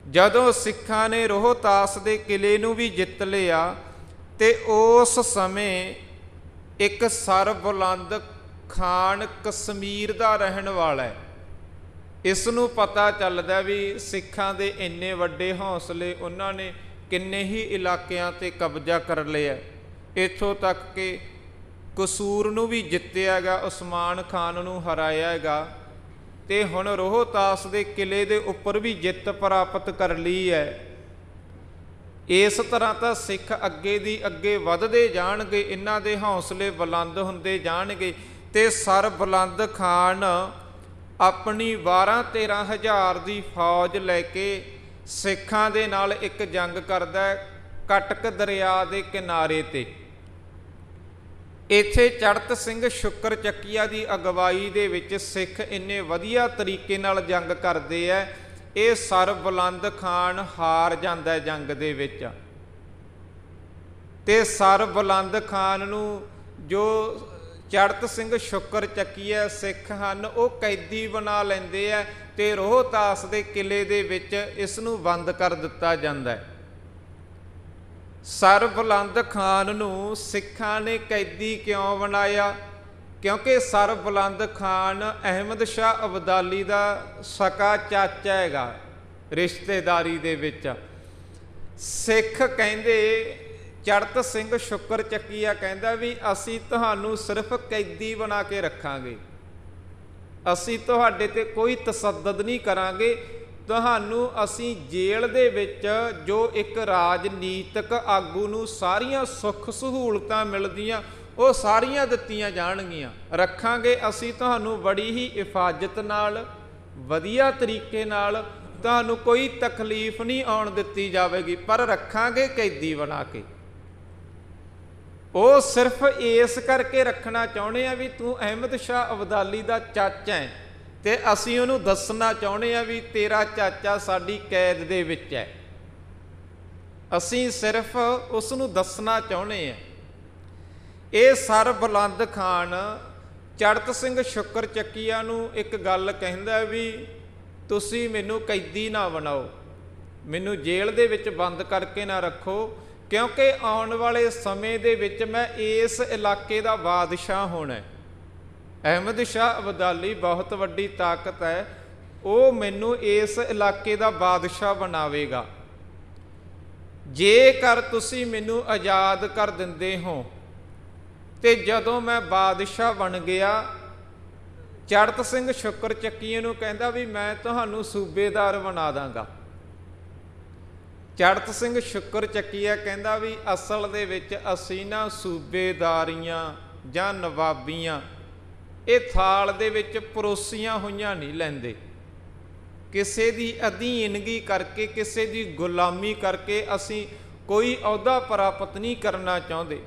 ਜਦੋਂ ਸਿੱਖਾਂ ਨੇ ਰੋਹਤਾਸ ਦੇ ਕਿਲੇ ਨੂੰ ਵੀ ਜਿੱਤ ਲਿਆ ਤੇ ਉਸ ਸਮੇਂ ਇੱਕ ਸਰਬੁਲੰਦ ਖਾਨ ਕਸ਼ਮੀਰ ਦਾ ਰਹਿਣ ਵਾਲਾ ਹੈ। ਇਸ ਨੂੰ ਪਤਾ ਚੱਲਦਾ ਵੀ ਸਿੱਖਾਂ ਦੇ ਇੰਨੇ ਵੱਡੇ ਹੌਸਲੇ, ਉਹਨਾਂ ਨੇ ਕਿੰਨੇ ਹੀ ਇਲਾਕਿਆਂ 'ਤੇ ਕਬਜ਼ਾ ਕਰ ਲਿਆ। ਇੱਥੋਂ ਤੱਕ ਕਿ ਕਸੂਰ ਨੂੰ ਵੀ ਜਿੱਤਿਆ ਹੈਗਾ, ਉਸਮਾਨ ਖਾਨ ਨੂੰ ਹਰਾਇਆ ਹੈਗਾ, ਤੇ ਹੁਣ ਰੋਹਤਾਸ ਦੇ ਕਿਲੇ ਦੇ ਉੱਪਰ ਵੀ ਜਿੱਤ ਪ੍ਰਾਪਤ ਕਰ ਲਈ ਹੈ। ਇਸ ਤਰ੍ਹਾਂ ਤਾਂ ਸਿੱਖ ਅੱਗੇ ਦੀ ਅੱਗੇ ਵੱਧਦੇ ਜਾਣਗੇ, ਇਹਨਾਂ ਦੇ ਹੌਸਲੇ ਬੁਲੰਦ ਹੁੰਦੇ ਜਾਣਗੇ, ਤੇ ਸਰਬੁਲੰਦ ਖਾਨ ਆਪਣੀ 12-13 ਹਜ਼ਾਰ ਦੀ ਫੌਜ ਲੈ ਕੇ ਸਿੱਖਾਂ ਦੇ ਨਾਲ ਇੱਕ ਜੰਗ ਕਰਦਾ ਹੈ ਕਟਕ ਦਰਿਆ ਦੇ ਕਿਨਾਰੇ 'ਤੇ। ਇੱਥੇ ਚੜ੍ਹਤ ਸਿੰਘ ਸ਼ੁਕਰ ਚੱਕੀਆ ਦੀ ਅਗਵਾਈ ਦੇ ਵਿੱਚ ਸਿੱਖ ਇੰਨੇ ਵਧੀਆ ਤਰੀਕੇ ਨਾਲ ਜੰਗ ਕਰਦੇ ਹੈ, ਇਹ ਸਰਬੁਲੰਦ ਖਾਨ ਹਾਰ ਜਾਂਦਾ ਜੰਗ ਦੇ ਵਿੱਚ। ਤੇ ਸਰਬੁਲੰਦ ਖਾਨ ਨੂੰ ਜੋ ਚੜ੍ਹਤ ਸਿੰਘ ਸ਼ੁਕਰ ਚੱਕੀਆ ਸਿੱਖ ਹਨ ਉਹ ਕੈਦੀ ਬਣਾ ਲੈਂਦੇ ਹੈ, ਤੇ ਰੋਹਤਾਸ ਦੇ ਕਿਲੇ ਦੇ ਵਿੱਚ ਇਸ ਨੂੰ ਬੰਦ ਕਰ ਦਿੱਤਾ ਜਾਂਦਾ ਹੈ। ਸਰਬੁਲੰਦ ਖਾਨ ਨੂੰ ਸਿੱਖਾਂ ਨੇ ਕੈਦੀ ਕਿਉਂ ਬਣਾਇਆ? ਕਿਉਂਕਿ ਸਰਬੁਲੰਦ ਖਾਨ ਅਹਿਮਦ ਸ਼ਾਹ ਅਬਦਾਲੀ ਦਾ ਸਕਾ ਚਾਚਾ ਹੈਗਾ ਰਿਸ਼ਤੇਦਾਰੀ ਦੇ ਵਿੱਚ। ਸਿੱਖ ਕਹਿੰਦੇ, ਚੜ੍ਹਤ ਸਿੰਘ ਸ਼ੁਕਰ ਚੱਕੀਆ ਕਹਿੰਦਾ ਵੀ ਅਸੀਂ ਤੁਹਾਨੂੰ ਸਿਰਫ ਕੈਦੀ ਬਣਾ ਕੇ ਰੱਖਾਂਗੇ, ਅਸੀਂ ਤੁਹਾਡੇ ਤੇ ਕੋਈ ਤਸੱਦਦ ਨਹੀਂ ਕਰਾਂਗੇ, ਤੁਹਾਨੂੰ ਅਸੀਂ ਜੇਲ੍ਹ ਦੇ ਵਿੱਚ ਜੋ ਇੱਕ ਰਾਜਨੀਤਿਕ ਆਗੂ ਨੂੰ ਸਾਰੀਆਂ ਸੁੱਖ ਸਹੂਲਤਾਂ ਮਿਲਦੀਆਂ ਉਹ ਸਾਰੀਆਂ ਦਿੱਤੀਆਂ ਜਾਣਗੀਆਂ, ਰੱਖਾਂਗੇ ਅਸੀਂ ਤੁਹਾਨੂੰ ਬੜੀ ਹੀ ਹਿਫਾਜ਼ਤ ਨਾਲ, ਵਧੀਆ ਤਰੀਕੇ ਨਾਲ, ਤੁਹਾਨੂੰ ਕੋਈ ਤਕਲੀਫ ਨਹੀਂ ਆਉਣ ਦਿੱਤੀ ਜਾਵੇਗੀ, ਪਰ ਰੱਖਾਂਗੇ ਕੈਦੀ ਬਣਾ ਕੇ। ਉਹ ਸਿਰਫ ਇਸ ਕਰਕੇ ਰੱਖਣਾ ਚਾਹੁੰਦੇ ਆ ਵੀ ਤੂੰ ਅਹਿਮਦ ਸ਼ਾਹ ਅਬਦਾਲੀ ਦਾ ਚਾਚਾ ਹੈ, ਤੇ ਅਸੀਂ ਉਹਨੂੰ ਦੱਸਣਾ ਚਾਹੁੰਦੇ ਆ ਵੀ ਤੇਰਾ ਚਾਚਾ ਸਾਡੀ ਕੈਦ ਦੇ ਵਿੱਚ ਹੈ, ਅਸੀਂ ਸਿਰਫ ਉਸ ਨੂੰ ਦੱਸਣਾ ਚਾਹੁੰਦੇ ਆ। ਇਹ ਸਰਬੁਲੰਦ ਖਾਨ ਚੜ੍ਹਤ ਸਿੰਘ ਸ਼ੁਕਰ ਚੱਕੀਆ ਨੂੰ ਇੱਕ ਗੱਲ ਕਹਿੰਦਾ ਵੀ ਤੁਸੀਂ ਮੈਨੂੰ ਕੈਦੀ ਨਾ ਬਣਾਓ, ਮੈਨੂੰ ਜੇਲ੍ਹ ਦੇ ਵਿੱਚ ਬੰਦ ਕਰਕੇ ਨਾ ਰੱਖੋ, ਕਿਉਂਕਿ ਆਉਣ ਵਾਲੇ ਸਮੇਂ ਦੇ ਵਿੱਚ ਮੈਂ ਇਸ ਇਲਾਕੇ ਦਾ ਬਾਦਸ਼ਾਹ ਹੋਣਾ ਹੈ। ਅਹਿਮਦ ਸ਼ਾਹ ਅਬਦਾਲੀ ਬਹੁਤ ਵੱਡੀ ਤਾਕਤ ਹੈ, ਉਹ ਮੈਨੂੰ ਇਸ ਇਲਾਕੇ ਦਾ ਬਾਦਸ਼ਾਹ ਬਣਾਵੇਗਾ। ਜੇਕਰ ਤੁਸੀਂ ਮੈਨੂੰ ਆਜ਼ਾਦ ਕਰ ਦਿੰਦੇ ਹੋ, ਤੇ ਜਦੋਂ ਮੈਂ ਬਾਦਸ਼ਾਹ ਬਣ ਗਿਆ, ਚੜ੍ਹਤ ਸਿੰਘ ਸ਼ੁਕਰ ਚੱਕੀਏ ਨੂੰ ਕਹਿੰਦਾ ਵੀ ਮੈਂ ਤੁਹਾਨੂੰ ਸੂਬੇਦਾਰ ਬਣਾ ਦਾਂਗਾ। ਚੜ੍ਹਤ ਸਿੰਘ ਸ਼ੁਕਰ ਚੱਕੀਆ ਕਹਿੰਦਾ ਵੀ ਅਸਲ ਦੇ ਵਿੱਚ ਅਸੀਂ ਨਾ ਸੂਬੇਦਾਰੀਆਂ ਜਾਂ ਨਵਾਬੀਆਂ ਇਹ ਥਾਲ ਦੇ ਵਿੱਚ ਪਰੋਸੀਆਂ ਹੋਈਆਂ ਨਹੀਂ ਲੈਂਦੇ, ਕਿਸੇ ਦੀ ਅਧੀਨਗੀ ਕਰਕੇ, ਕਿਸੇ ਦੀ ਗੁਲਾਮੀ ਕਰਕੇ ਅਸੀਂ ਕੋਈ ਅਹੁਦਾ ਪ੍ਰਾਪਤ ਨਹੀਂ ਕਰਨਾ ਚਾਹੁੰਦੇ।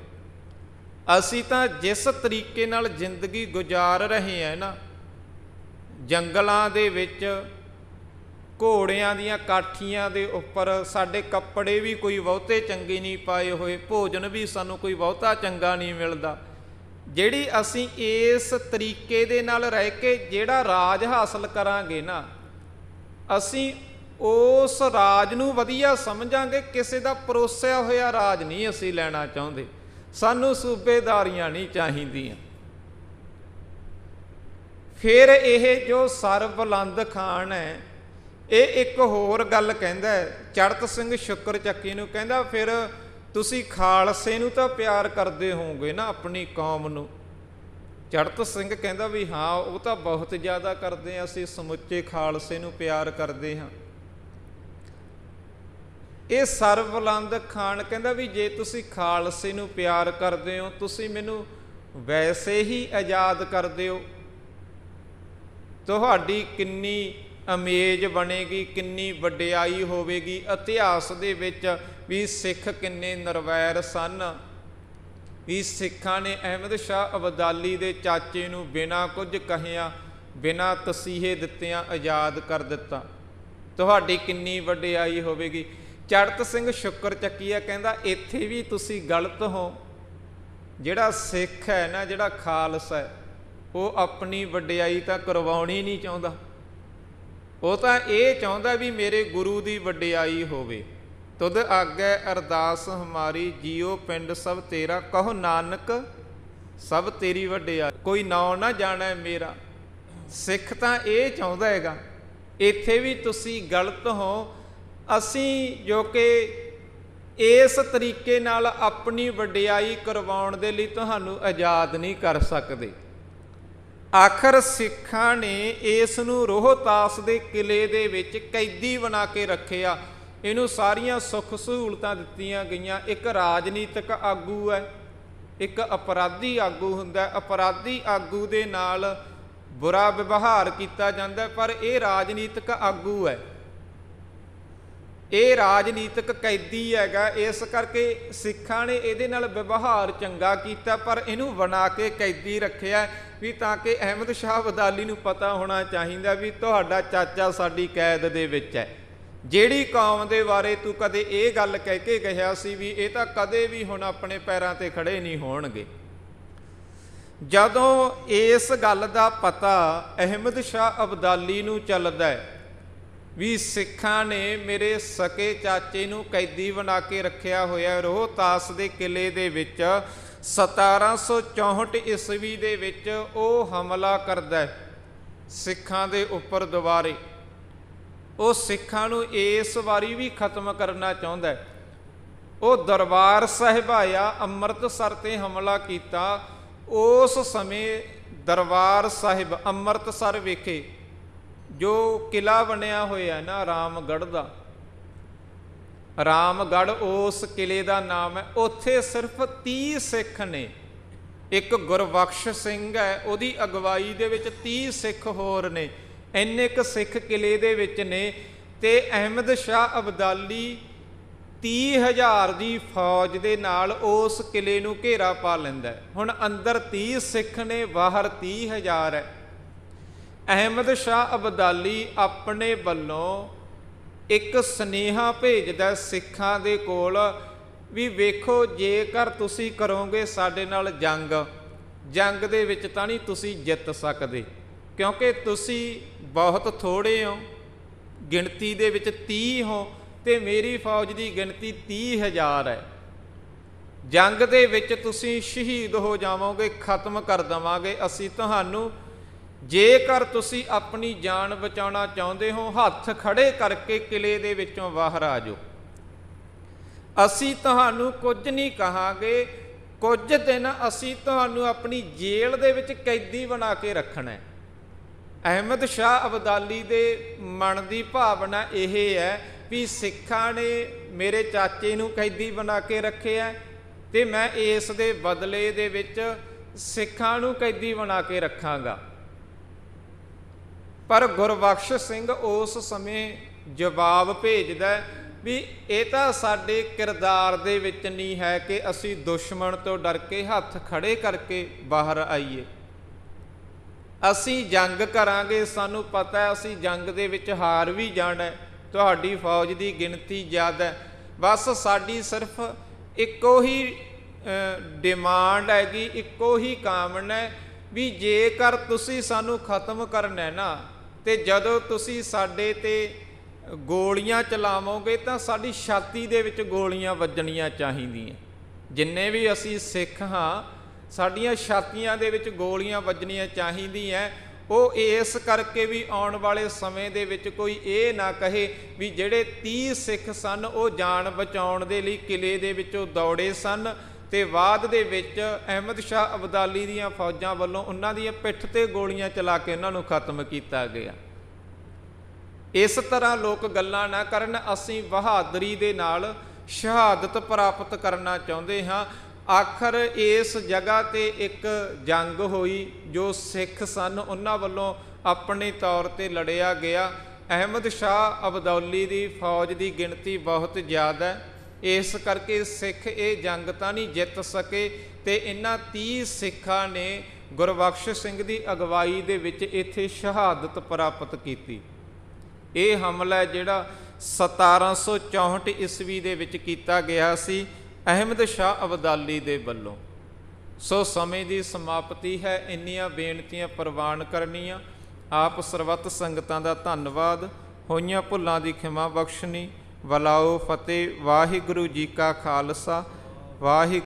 ਅਸੀਂ ਤਾਂ ਜਿਸ ਤਰੀਕੇ ਨਾਲ ਜ਼ਿੰਦਗੀ ਗੁਜ਼ਾਰ ਰਹੇ ਹਾਂ ਨਾ, ਜੰਗਲਾਂ ਦੇ ਵਿੱਚ ਘੋੜਿਆਂ ਦੀਆਂ ਕਾਠੀਆਂ ਦੇ ਉੱਪਰ, ਸਾਡੇ ਕੱਪੜੇ ਵੀ ਕੋਈ ਬਹੁਤੇ ਚੰਗੇ ਨਹੀਂ ਪਾਏ ਹੋਏ, ਭੋਜਨ ਵੀ ਸਾਨੂੰ ਕੋਈ ਬਹੁਤਾ ਚੰਗਾ ਨਹੀਂ ਮਿਲਦਾ, ਜਿਹੜੀ ਅਸੀਂ ਇਸ ਤਰੀਕੇ ਦੇ ਨਾਲ ਰਹਿ ਕੇ ਜਿਹੜਾ ਰਾਜ ਹਾਸਲ ਕਰਾਂਗੇ ਨਾ, ਅਸੀਂ ਉਸ ਰਾਜ ਨੂੰ ਵਧੀਆ ਸਮਝਾਂਗੇ, ਕਿਸੇ ਦਾ ਪਰੋਸਿਆ ਹੋਇਆ ਰਾਜ ਨਹੀਂ ਅਸੀਂ ਲੈਣਾ ਚਾਹੁੰਦੇ, ਸਾਨੂੰ ਸੂਬੇਦਾਰੀਆਂ ਨਹੀਂ ਚਾਹੀਦੀਆਂ। ਫਿਰ ਇਹ ਜੋ ਸਰਬੁਲੰਦ ਖਾਨ ਹੈ, ਇਹ ਇੱਕ ਹੋਰ ਗੱਲ ਕਹਿੰਦਾ ਚੜ੍ਹਤ ਸਿੰਘ ਸ਼ੁਕਰ ਚੱਕੀ ਨੂੰ, ਕਹਿੰਦਾ ਫਿਰ ਤੁਸੀਂ ਖਾਲਸੇ ਨੂੰ ਤਾਂ ਪਿਆਰ ਕਰਦੇ ਹੋਵੋਗੇ ਨਾ, ਆਪਣੀ ਕੌਮ ਨੂੰ। ਚੜ੍ਹਤ ਸਿੰਘ ਕਹਿੰਦਾ ਵੀ ਹਾਂ ਉਹ ਤਾਂ ਬਹੁਤ ਜ਼ਿਆਦਾ ਕਰਦੇ ਹਾਂ, ਅਸੀਂ ਸਮੁੱਚੇ ਖਾਲਸੇ ਨੂੰ ਪਿਆਰ ਕਰਦੇ ਹਾਂ। ਇਹ ਸਰਬੁਲੰਦ ਖਾਨ ਕਹਿੰਦਾ ਵੀ ਜੇ ਤੁਸੀਂ ਖਾਲਸੇ ਨੂੰ ਪਿਆਰ ਕਰਦੇ ਹੋ, ਤੁਸੀਂ ਮੈਨੂੰ ਵੈਸੇ ਹੀ ਆਜ਼ਾਦ ਕਰ ਦਿਓ, ਤੁਹਾਡੀ ਕਿੰਨੀ ਅਮੇਜ਼ ਬਣੇਗੀ, ਕਿੰਨੀ ਵਡਿਆਈ ਹੋਵੇਗੀ ਇਤਿਹਾਸ ਦੇ ਵਿੱਚ ਵੀ ਸਿੱਖ ਕਿੰਨੇ ਨਿਰਵੈਰ ਸਨ, ਵੀ ਸਿੱਖਾਂ ਨੇ ਅਹਿਮਦ ਸ਼ਾਹ ਅਬਦਾਲੀ ਦੇ ਚਾਚੇ ਨੂੰ ਬਿਨਾਂ ਕੁਝ ਕਹਿਆ, ਬਿਨਾਂ ਤਸੀਹੇ ਦਿੱਤਿਆਂ ਆਜ਼ਾਦ ਕਰ ਦਿੱਤਾ, ਤੁਹਾਡੀ ਕਿੰਨੀ ਵਡਿਆਈ ਹੋਵੇਗੀ। ਚੜ੍ਹਤ ਸਿੰਘ ਸ਼ੁਕਰ ਚੱਕੀਆ ਕਹਿੰਦਾ ਇੱਥੇ ਵੀ ਤੁਸੀਂ ਗਲਤ ਹੋ, ਜਿਹੜਾ ਸਿੱਖ ਹੈ ਨਾ, ਜਿਹੜਾ ਖਾਲਸਾ ਹੈ, ਉਹ ਆਪਣੀ ਵਡਿਆਈ ਤਾਂ ਕਰਵਾਉਣੀ ਨਹੀਂ ਚਾਹੁੰਦਾ, ਉਹ ਤਾਂ ਇਹ ਚਾਹੁੰਦਾ ਵੀ ਮੇਰੇ ਗੁਰੂ ਦੀ ਵਡਿਆਈ ਹੋਵੇ। ਤੁਧ ਆਗੈ ਅਰਦਾਸ ਹਮਾਰੀ, ਜੀਓ ਪਿੰਡ ਸਭ ਤੇਰਾ, ਕਹੋ ਨਾਨਕ ਸਭ ਤੇਰੀ ਵਡਿਆਈ। ਕੋਈ ਨਾਂ ਨਾ ਜਾਣੈ ਮੇਰਾ। ਸਿੱਖ ਤਾਂ ਇਹ ਚਾਹੁੰਦਾ ਹੈਗਾ। ਇੱਥੇ ਵੀ ਤੁਸੀਂ ਗਲਤ ਹੋ। ਅਸੀਂ ਜੋ ਕਿ ਇਸ ਤਰੀਕੇ ਨਾਲ ਆਪਣੀ ਵਡਿਆਈ ਕਰਵਾਉਣ ਦੇ ਲਈ ਤੁਹਾਨੂੰ ਆਜ਼ਾਦ ਨਹੀਂ ਕਰ ਸਕਦੇ। ਆਖਰ ਸਿੱਖਾਂ ਨੇ ਇਸ ਨੂੰ ਰੋਹਤਾਸ ਦੇ ਕਿਲੇ ਦੇ ਵਿੱਚ ਕੈਦੀ ਬਣਾ ਕੇ ਰੱਖਿਆ। ਇਹਨੂੰ ਸਾਰੀਆਂ ਸੁੱਖ ਸਹੂਲਤਾਂ ਦਿੱਤੀਆਂ ਗਈਆਂ। ਇੱਕ ਰਾਜਨੀਤਿਕ ਆਗੂ ਹੈ, ਇੱਕ ਅਪਰਾਧੀ ਆਗੂ ਹੁੰਦਾ। ਅਪਰਾਧੀ ਆਗੂ ਦੇ ਨਾਲ ਬੁਰਾ ਵਿਵਹਾਰ ਕੀਤਾ ਜਾਂਦਾ, ਪਰ ਇਹ ਰਾਜਨੀਤਿਕ ਆਗੂ ਹੈ, ਇਹ ਰਾਜਨੀਤਿਕ ਕੈਦੀ ਹੈਗਾ। ਇਸ ਕਰਕੇ ਸਿੱਖਾਂ ਨੇ ਇਹਦੇ ਨਾਲ ਵਿਵਹਾਰ ਚੰਗਾ ਕੀਤਾ, ਪਰ ਇਹਨੂੰ ਬਣਾ ਕੇ ਕੈਦੀ ਰੱਖਿਆ ਵੀ ਤਾਂ ਕਿ ਅਹਿਮਦ ਸ਼ਾਹ ਅਬਦਾਲੀ ਨੂੰ ਪਤਾ ਹੋਣਾ ਚਾਹੀਦਾ ਵੀ ਤੁਹਾਡਾ ਚਾਚਾ ਸਾਡੀ ਕੈਦ ਦੇ ਵਿੱਚ ਹੈ। ਜਿਹੜੀ ਕੌਮ ਦੇ ਬਾਰੇ ਤੂੰ ਕਦੇ ਇਹ ਗੱਲ ਕਹਿ ਕੇ ਗਿਆ ਸੀ ਵੀ ਇਹ ਤਾਂ ਕਦੇ ਵੀ ਹੁਣ ਆਪਣੇ ਪੈਰਾਂ 'ਤੇ ਖੜੇ ਨਹੀਂ ਹੋਣਗੇ। ਜਦੋਂ ਇਸ ਗੱਲ ਦਾ ਪਤਾ ਅਹਿਮਦ ਸ਼ਾਹ ਅਬਦਾਲੀ ਨੂੰ ਚੱਲਦਾ ਹੈ ਵੀ ਸਿੱਖਾਂ ਨੇ ਮੇਰੇ ਸਕੇ ਚਾਚੇ ਨੂੰ ਕੈਦੀ ਬਣਾ ਕੇ ਰੱਖਿਆ ਹੋਇਆ ਰੋਹਤਾਸ ਦੇ ਕਿਲੇ ਦੇ ਵਿੱਚ, 1764 ਈਸਵੀ ਦੇ ਵਿੱਚ ਉਹ ਹਮਲਾ ਕਰਦਾ ਸਿੱਖਾਂ ਦੇ ਉੱਪਰ ਦੁਬਾਰੇ। ਉਹ ਸਿੱਖਾਂ ਨੂੰ ਇਸ ਵਾਰੀ ਵੀ ਖਤਮ ਕਰਨਾ ਚਾਹੁੰਦਾ। ਉਹ ਦਰਬਾਰ ਸਾਹਿਬ ਆਇਆ, ਅੰਮ੍ਰਿਤਸਰ 'ਤੇ ਹਮਲਾ ਕੀਤਾ। ਉਸ ਸਮੇਂ ਦਰਬਾਰ ਸਾਹਿਬ ਅੰਮ੍ਰਿਤਸਰ ਵਿਖੇ ਜੋ ਕਿਲਾ ਬਣਿਆ ਹੋਇਆ ਨਾ ਰਾਮਗੜ੍ਹ ਦਾ, ਰਾਮਗੜ੍ਹ ਉਸ ਕਿਲੇ ਦਾ ਨਾਮ ਹੈ। ਉੱਥੇ ਸਿਰਫ 30 ਸਿੱਖ ਨੇ। ਇੱਕ ਗੁਰਬਖਸ਼ ਸਿੰਘ ਹੈ, ਉਹਦੀ ਅਗਵਾਈ ਦੇ ਵਿੱਚ 30 ਸਿੱਖ ਹੋਰ ਨੇ। ਇੰਨੇ ਕੁ ਸਿੱਖ ਕਿਲੇ ਦੇ ਵਿੱਚ ਨੇ ਤੇ ਅਹਿਮਦ ਸ਼ਾਹ ਅਬਦਾਲੀ 30,000 ਦੀ ਫੌਜ ਦੇ ਨਾਲ ਉਸ ਕਿਲੇ ਨੂੰ ਘੇਰਾ ਪਾ ਲੈਂਦਾ। ਹੁਣ ਅੰਦਰ 30 ਸਿੱਖ ਨੇ, ਬਾਹਰ 30,000 ਹੈ। ਅਹਿਮਦ ਸ਼ਾਹ ਅਬਦਾਲੀ ਆਪਣੇ ਵੱਲੋਂ ਇੱਕ ਸੁਨੇਹਾ ਭੇਜਦਾ ਸਿੱਖਾਂ ਦੇ ਕੋਲ ਵੀ ਵੇਖੋ, ਜੇਕਰ ਤੁਸੀਂ ਕਰੋਗੇ ਸਾਡੇ ਨਾਲ ਜੰਗ ਦੇ ਵਿੱਚ ਤਾਂ ਨਹੀਂ ਤੁਸੀਂ ਜਿੱਤ ਸਕਦੇ, ਕਿਉਂਕਿ ਤੁਸੀਂ ਬਹੁਤ ਥੋੜ੍ਹੇ ਹੋ, ਗਿਣਤੀ ਦੇ ਵਿੱਚ 30 ਹੋ ਤੇ ਮੇਰੀ ਫੌਜ ਦੀ ਗਿਣਤੀ 30,000 ਹੈ। ਜੰਗ ਦੇ ਵਿੱਚ ਤੁਸੀਂ ਸ਼ਹੀਦ ਹੋ ਜਾਵੋਗੇ, ਖਤਮ ਕਰ ਦੇਵਾਂਗੇ ਅਸੀਂ ਤੁਹਾਨੂੰ। ਜੇਕਰ ਤੁਸੀਂ ਆਪਣੀ ਜਾਨ ਬਚਾਉਣਾ ਚਾਹੁੰਦੇ ਹੋ, ਹੱਥ ਖੜੇ ਕਰਕੇ ਕਿਲੇ ਦੇ ਵਿੱਚੋਂ ਬਾਹਰ ਆ ਜਾਓ। ਅਸੀਂ ਤੁਹਾਨੂੰ ਕੁਝ ਨਹੀਂ ਕਹਾਂਗੇ, ਕੁਝ ਦਿਨ ਅਸੀਂ ਤੁਹਾਨੂੰ ਆਪਣੀ ਜੇਲ੍ਹ ਦੇ ਵਿੱਚ ਕੈਦੀ ਬਣਾ ਕੇ ਰੱਖਣਾ ਹੈ। ਅਹਿਮਦ ਸ਼ਾਹ ਅਬਦਾਲੀ ਦੇ ਮਨ ਦੀ ਭਾਵਨਾ ਇਹ ਹੈ ਵੀ ਸਿੱਖਾਂ ਨੇ ਮੇਰੇ ਚਾਚੇ ਨੂੰ ਕੈਦੀ ਬਣਾ ਕੇ ਰੱਖਿਆ ਤੇ ਮੈਂ ਇਸ ਦੇ ਬਦਲੇ ਦੇ ਵਿੱਚ ਸਿੱਖਾਂ ਨੂੰ ਕੈਦੀ ਬਣਾ ਕੇ ਰੱਖਾਂਗਾ। ਪਰ ਗੁਰਬਖਸ਼ ਸਿੰਘ ਉਸ ਸਮੇਂ ਜਵਾਬ ਭੇਜਦਾ ਵੀ ਇਹ ਤਾਂ ਸਾਡੇ ਕਿਰਦਾਰ ਦੇ ਵਿੱਚ ਨਹੀਂ ਹੈ ਕਿ ਅਸੀਂ ਦੁਸ਼ਮਣ ਤੋਂ ਡਰ ਕੇ ਹੱਥ ਖੜੇ ਕਰਕੇ ਬਾਹਰ ਆਈਏ। ਅਸੀਂ ਜੰਗ ਕਰਾਂਗੇ, ਸਾਨੂੰ ਪਤਾ ਹੈ ਅਸੀਂ ਜੰਗ ਦੇ ਵਿੱਚ ਹਾਰ ਵੀ ਜਾਣਾ। ਤੁਹਾਡੀ ਫੌਜ ਦੀ ਗਿਣਤੀ ਜ਼ਿਆਦਾ, ਬਸ ਸਾਡੀ ਸਿਰਫ ਇੱਕੋ ਹੀ ਡਿਮਾਂਡ ਹੈਗੀ, ਇੱਕੋ ਹੀ ਕਾਮਨਾ ਹੈ ਵੀ ਜੇਕਰ ਤੁਸੀਂ ਸਾਨੂੰ ਖਤਮ ਕਰਨਾ ਨਾ ਤੇ ਜਦੋਂ ਤੁਸੀਂ ਸਾਡੇ 'ਤੇ ਗੋਲੀਆਂ ਚਲਾਵੋਗੇ ਤਾਂ ਸਾਡੀ ਛਾਤੀ ਦੇ ਵਿੱਚ ਗੋਲੀਆਂ ਵੱਜਣੀਆਂ ਚਾਹੀਦੀਆਂ। ਜਿੰਨੇ ਵੀ ਅਸੀਂ ਸਿੱਖ ਹਾਂ, ਸਾਡੀਆਂ ਛਾਤੀਆਂ ਦੇ ਵਿੱਚ ਗੋਲੀਆਂ ਵੱਜਣੀਆਂ ਚਾਹੀਦੀਆਂ। ਉਹ ਇਸ ਕਰਕੇ ਵੀ ਆਉਣ ਵਾਲੇ ਸਮੇਂ ਦੇ ਵਿੱਚ ਕੋਈ ਇਹ ਨਾ ਕਹੇ ਵੀ ਜਿਹੜੇ 30 ਸਿੱਖ ਸਨ ਉਹ ਜਾਨ ਬਚਾਉਣ ਦੇ ਲਈ ਕਿਲੇ ਦੇ ਵਿੱਚੋਂ ਦੌੜੇ ਸਨ ਤੇ ਬਾਅਦ ਦੇ ਵਿੱਚ ਅਹਿਮਦ ਸ਼ਾਹ ਅਬਦਾਲੀ ਦੀਆਂ ਫੌਜਾਂ ਵੱਲੋਂ ਉਹਨਾਂ ਦੀਆਂ ਪਿੱਠ 'ਤੇ ਗੋਲੀਆਂ ਚਲਾ ਕੇ ਉਹਨਾਂ ਨੂੰ ਖਤਮ ਕੀਤਾ ਗਿਆ। ਇਸ ਤਰ੍ਹਾਂ ਲੋਕ ਗੱਲਾਂ ਨਾ ਕਰਨ। ਅਸੀਂ ਬਹਾਦਰੀ ਦੇ ਨਾਲ ਸ਼ਹਾਦਤ ਪ੍ਰਾਪਤ ਕਰਨਾ ਚਾਹੁੰਦੇ ਹਾਂ। ਆਖਰ ਇਸ ਜਗ੍ਹਾ 'ਤੇ ਇੱਕ ਜੰਗ ਹੋਈ ਜੋ ਸਿੱਖ ਸਨ ਉਹਨਾਂ ਵੱਲੋਂ ਆਪਣੇ ਤੌਰ 'ਤੇ ਲੜਿਆ ਗਿਆ। ਅਹਿਮਦ ਸ਼ਾਹ ਅਬਦਾਲੀ ਦੀ ਫੌਜ ਦੀ ਗਿਣਤੀ ਬਹੁਤ ਜ਼ਿਆਦਾ ਹੈ, ਇਸ ਕਰਕੇ ਸਿੱਖ ਇਹ ਜੰਗ ਤਾਂ ਨਹੀਂ ਜਿੱਤ ਸਕੇ ਤੇ ਇਹਨਾਂ 30 ਸਿੱਖਾਂ ਨੇ ਗੁਰਬਖਸ਼ ਸਿੰਘ ਦੀ ਅਗਵਾਈ ਦੇ ਵਿੱਚ ਇੱਥੇ ਸ਼ਹਾਦਤ ਪ੍ਰਾਪਤ ਕੀਤੀ। ਇਹ ਹਮਲਾ ਜਿਹੜਾ 1764 ਈਸਵੀ ਦੇ ਵਿੱਚ ਕੀਤਾ ਗਿਆ ਸੀ ਅਹਿਮਦ ਸ਼ਾਹ ਅਬਦਾਲੀ ਦੇ ਵੱਲੋਂ। ਸੋ ਸਮੇਂ ਦੀ ਸਮਾਪਤੀ ਹੈ। ਇੰਨੀਆਂ ਬੇਨਤੀਆਂ ਪ੍ਰਵਾਨ ਕਰਨੀਆਂ। ਆਪ ਸਰਬੱਤ ਸੰਗਤਾਂ ਦਾ ਧੰਨਵਾਦ। ਹੋਈਆਂ ਭੁੱਲਾਂ ਦੀ ਖਿਮਾ ਬਖਸ਼ਣੀ। ਵਲਾਓ ਫਤਿਹ। ਵਾਹਿਗੁਰੂ ਜੀ ਕਾ ਖਾਲਸਾ ਵਾਹਿਗੁਰੂ